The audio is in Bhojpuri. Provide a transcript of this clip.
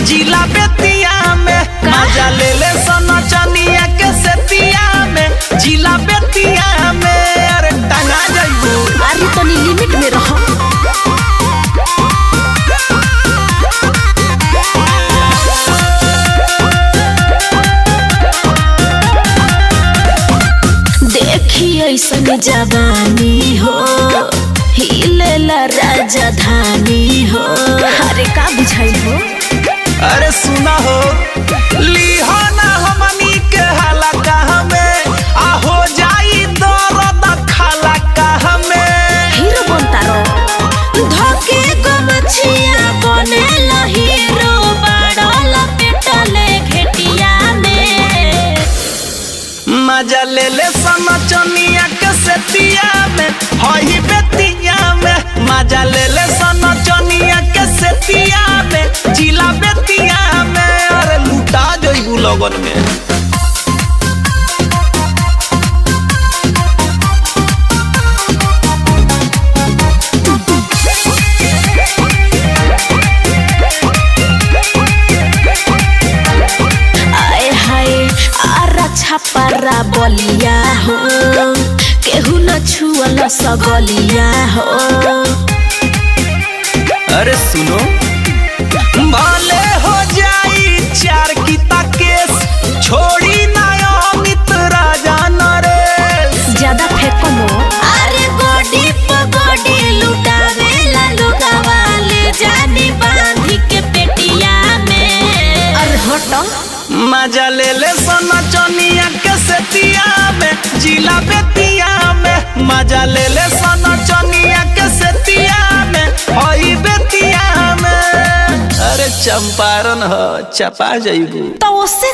जिला बेतिया में मजा ले ले सोना चनिया के सेतिया में जिला बेतिया में अरे टंगा जाइबू। अरे तनी लिमिट में रहो। देखिए ऐसन जवानी हो हिलेला राजधानी हो। अरे का बुझाई हो। अरे सुना हो लीहो ना हमनी के हाला कहाँ में आ हो जाई दर्द खाला कहाँ में। हीरो बनता रो धोके गमछिया बने हीरो बड़ल पेटले घेटिया में मजा ले ले सना चनिया के सेतिया में हई बेतिया में मजा ले ले सना चनिया के सेतिया में जिला बेतिया में अरे लूटा जइबू लगन में। छपरा बलिया हो केहू न छुअल सबलिया हो। अरे सुनो भले हो जाई चार किता केस छोड़ी ना अमित राजा नरेश। ज्यादा फेंको मो। अरे गोडी पगोडी लुटावेला लोगवा ले जानी बांधी के पेटिया में। अरे हटो मजा ले ले सोना चनिया के सेतिया में जिला बेतिया में मजा ले ले सोना चनिया के सेतिया में हई बेतिया में। अरे चंपारण हो चपा जइबू। तो उससे